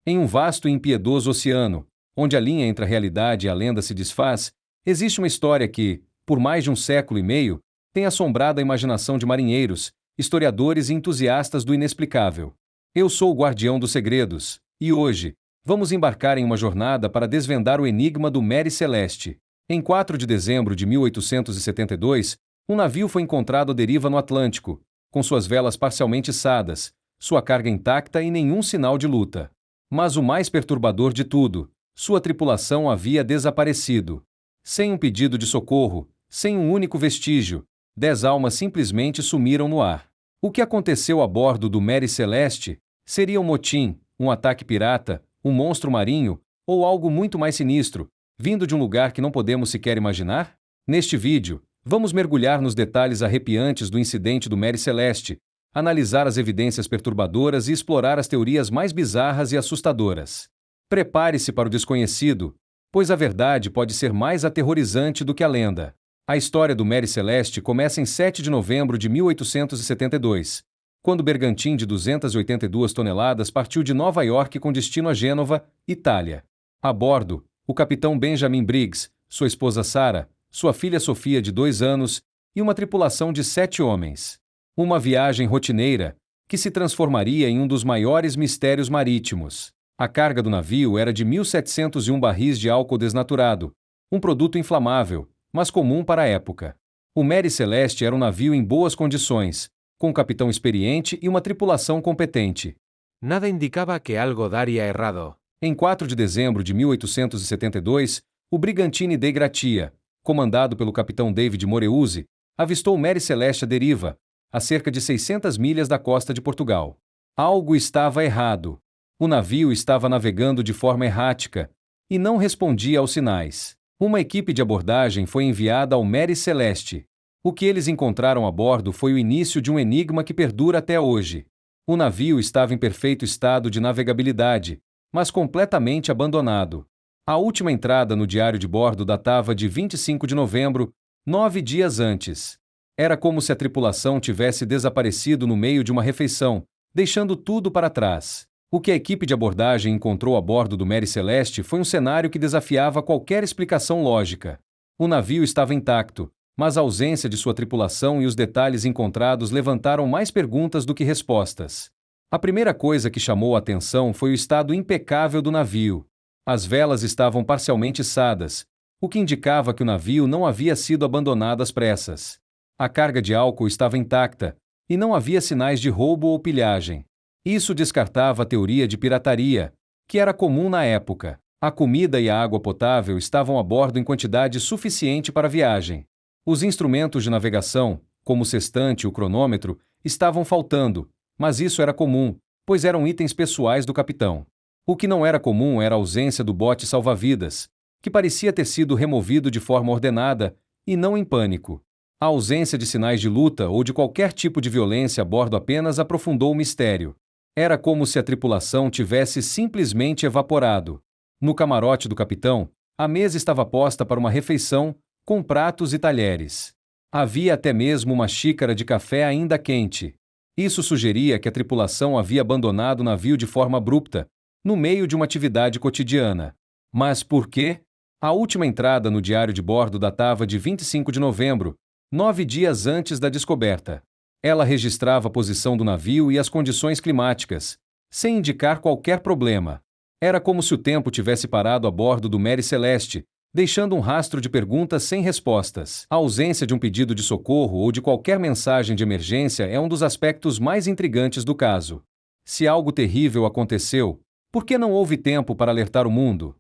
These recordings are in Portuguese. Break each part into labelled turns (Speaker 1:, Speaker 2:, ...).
Speaker 1: Em um vasto e impiedoso oceano, onde a linha entre a realidade e a lenda se desfaz, existe uma história que, por mais de um século e meio, tem assombrado a imaginação de marinheiros, historiadores e entusiastas do inexplicável. Eu sou o Guardião dos Segredos, e hoje, vamos embarcar em uma jornada para desvendar o enigma do Mary Celeste. Em 4 de dezembro de 1872, um navio foi encontrado à deriva no Atlântico, com suas velas parcialmente içadas, sua carga intacta e nenhum sinal de luta. Mas o mais perturbador de tudo, sua tripulação havia desaparecido. Sem um pedido de socorro, sem um único vestígio, 10 almas simplesmente sumiram no ar. O que aconteceu a bordo do Mary Celeste? Seria um motim, um ataque pirata, um monstro marinho, ou algo muito mais sinistro, vindo de um lugar que não podemos sequer imaginar? Neste vídeo, vamos mergulhar nos detalhes arrepiantes do incidente do Mary Celeste, analisar as evidências perturbadoras e explorar as teorias mais bizarras e assustadoras. Prepare-se para o desconhecido, pois a verdade pode ser mais aterrorizante do que a lenda. A história do Mary Celeste começa em 7 de novembro de 1872, quando o bergantim de 282 toneladas partiu de Nova York com destino a Gênova, Itália. A bordo, o capitão Benjamin Briggs, sua esposa Sarah, sua filha Sofia de 2 anos e uma tripulação de 7 homens. Uma viagem rotineira, que se transformaria em um dos maiores mistérios marítimos. A carga do navio era de 1.701 barris de álcool desnaturado, um produto inflamável, mas comum para a época. O Mary Celeste era um navio em boas condições, com um capitão experiente e uma tripulação competente.
Speaker 2: Nada indicaba que algo daria errado.
Speaker 1: Em 4 de dezembro de 1872, o Brigantine de Gratia, comandado pelo capitão David Moreuzi, avistou o Mary Celeste à deriva, a cerca de 600 milhas da costa de Portugal. Algo estava errado. O navio estava navegando de forma errática e não respondia aos sinais. Uma equipe de abordagem foi enviada ao Mary Celeste. O que eles encontraram a bordo foi o início de um enigma que perdura até hoje. O navio estava em perfeito estado de navegabilidade, mas completamente abandonado. A última entrada no diário de bordo datava de 25 de novembro, 9 dias antes. Era como se a tripulação tivesse desaparecido no meio de uma refeição, deixando tudo para trás. O que a equipe de abordagem encontrou a bordo do Mary Celeste foi um cenário que desafiava qualquer explicação lógica. O navio estava intacto, mas a ausência de sua tripulação e os detalhes encontrados levantaram mais perguntas do que respostas. A primeira coisa que chamou a atenção foi o estado impecável do navio. As velas estavam parcialmente içadas, o que indicava que o navio não havia sido abandonado às pressas. A carga de álcool estava intacta, e não havia sinais de roubo ou pilhagem. Isso descartava a teoria de pirataria, que era comum na época. A comida e a água potável estavam a bordo em quantidade suficiente para a viagem. Os instrumentos de navegação, como o sextante e o cronômetro, estavam faltando, mas isso era comum, pois eram itens pessoais do capitão. O que não era comum era a ausência do bote salva-vidas, que parecia ter sido removido de forma ordenada e não em pânico. A ausência de sinais de luta ou de qualquer tipo de violência a bordo apenas aprofundou o mistério. Era como se a tripulação tivesse simplesmente evaporado. No camarote do capitão, a mesa estava posta para uma refeição, com pratos e talheres. Havia até mesmo uma xícara de café ainda quente. Isso sugeria que a tripulação havia abandonado o navio de forma abrupta, no meio de uma atividade cotidiana. Mas por quê? A última entrada no diário de bordo datava de 25 de novembro, 9 dias antes da descoberta. Ela registrava a posição do navio e as condições climáticas, sem indicar qualquer problema. Era como se o tempo tivesse parado a bordo do Mary Celeste, deixando um rastro de perguntas sem respostas. A ausência de um pedido de socorro ou de qualquer mensagem de emergência é um dos aspectos mais intrigantes do caso. Se algo terrível aconteceu, por que não houve tempo para alertar o mundo?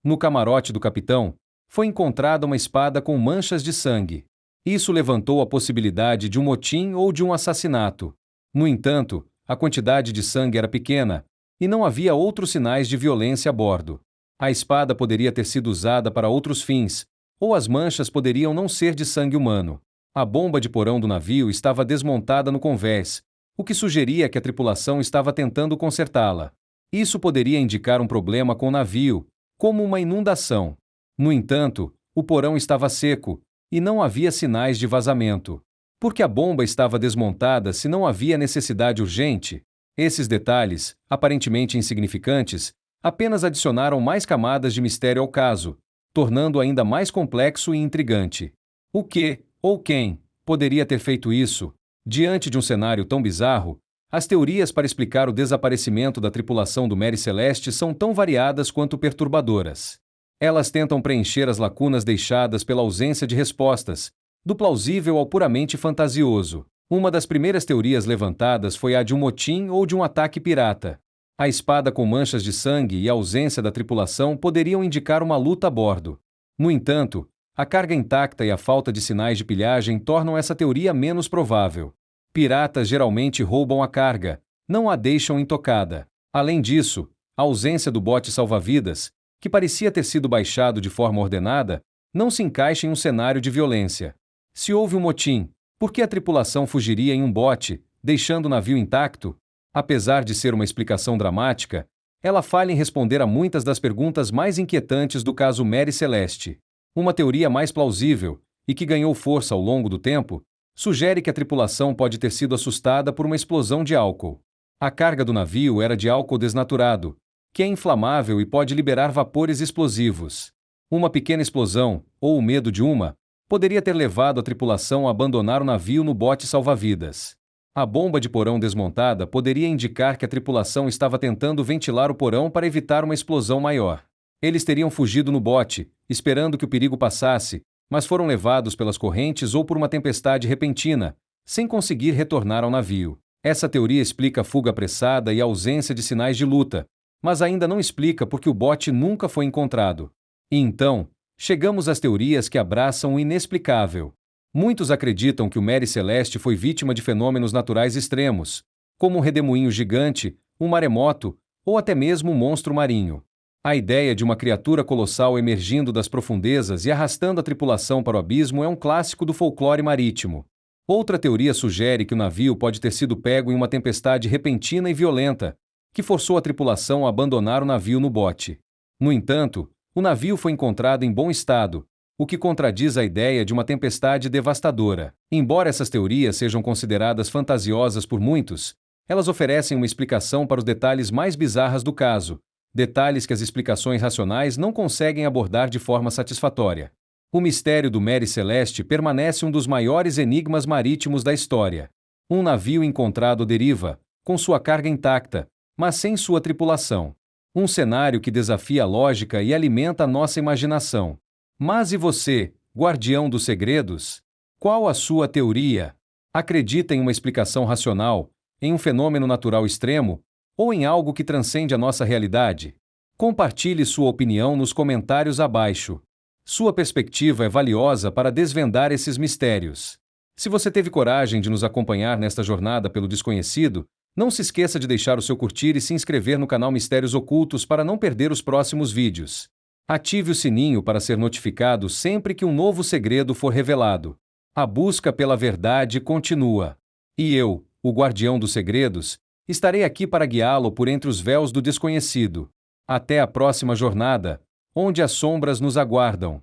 Speaker 1: No camarote do capitão, foi encontrada uma espada com manchas de sangue. Isso levantou a possibilidade de um motim ou de um assassinato. No entanto, a quantidade de sangue era pequena, e não havia outros sinais de violência a bordo. A espada poderia ter sido usada para outros fins, ou as manchas poderiam não ser de sangue humano. A bomba de porão do navio estava desmontada no convés, o que sugeria que a tripulação estava tentando consertá-la. Isso poderia indicar um problema com o navio, como uma inundação. No entanto, o porão estava seco, e não havia sinais de vazamento. Por que a bomba estava desmontada se não havia necessidade urgente? Esses detalhes, aparentemente insignificantes, apenas adicionaram mais camadas de mistério ao caso, tornando ainda mais complexo e intrigante. O que, ou quem, poderia ter feito isso? Diante de um cenário tão bizarro, as teorias para explicar o desaparecimento da tripulação do Mary Celeste são tão variadas quanto perturbadoras. Elas tentam preencher as lacunas deixadas pela ausência de respostas, do plausível ao puramente fantasioso. Uma das primeiras teorias levantadas foi a de um motim ou de um ataque pirata. A espada com manchas de sangue e a ausência da tripulação poderiam indicar uma luta a bordo. No entanto, a carga intacta e a falta de sinais de pilhagem tornam essa teoria menos provável. Piratas geralmente roubam a carga, não a deixam intocada. Além disso, a ausência do bote salva-vidas, que parecia ter sido baixado de forma ordenada, não se encaixa em um cenário de violência. Se houve um motim, por que a tripulação fugiria em um bote, deixando o navio intacto? Apesar de ser uma explicação dramática, ela falha em responder a muitas das perguntas mais inquietantes do caso Mary Celeste. Uma teoria mais plausível, e que ganhou força ao longo do tempo, sugere que a tripulação pode ter sido assustada por uma explosão de álcool. A carga do navio era de álcool desnaturado, que é inflamável e pode liberar vapores explosivos. Uma pequena explosão, ou o medo de uma, poderia ter levado a tripulação a abandonar o navio no bote salva-vidas. A bomba de porão desmontada poderia indicar que a tripulação estava tentando ventilar o porão para evitar uma explosão maior. Eles teriam fugido no bote, esperando que o perigo passasse, mas foram levados pelas correntes ou por uma tempestade repentina, sem conseguir retornar ao navio. Essa teoria explica a fuga apressada e a ausência de sinais de luta, mas ainda não explica por que o bote nunca foi encontrado. E então, chegamos às teorias que abraçam o inexplicável. Muitos acreditam que o Mary Celeste foi vítima de fenômenos naturais extremos, como um redemoinho gigante, um maremoto ou até mesmo um monstro marinho. A ideia de uma criatura colossal emergindo das profundezas e arrastando a tripulação para o abismo é um clássico do folclore marítimo. Outra teoria sugere que o navio pode ter sido pego em uma tempestade repentina e violenta, que forçou a tripulação a abandonar o navio no bote. No entanto, o navio foi encontrado em bom estado, o que contradiz a ideia de uma tempestade devastadora. Embora essas teorias sejam consideradas fantasiosas por muitos, elas oferecem uma explicação para os detalhes mais bizarros do caso, detalhes que as explicações racionais não conseguem abordar de forma satisfatória. O mistério do Mary Celeste permanece um dos maiores enigmas marítimos da história. Um navio encontrado à deriva, com sua carga intacta, mas sem sua tripulação. Um cenário que desafia a lógica e alimenta a nossa imaginação. Mas e você, guardião dos segredos? Qual a sua teoria? Acredita em uma explicação racional, em um fenômeno natural extremo, ou em algo que transcende a nossa realidade? Compartilhe sua opinião nos comentários abaixo. Sua perspectiva é valiosa para desvendar esses mistérios. Se você teve coragem de nos acompanhar nesta jornada pelo desconhecido, não se esqueça de deixar o seu curtir e se inscrever no canal Mistérios Ocultos para não perder os próximos vídeos. Ative o sininho para ser notificado sempre que um novo segredo for revelado. A busca pela verdade continua. E eu, o guardião dos segredos, estarei aqui para guiá-lo por entre os véus do desconhecido. Até a próxima jornada, onde as sombras nos aguardam.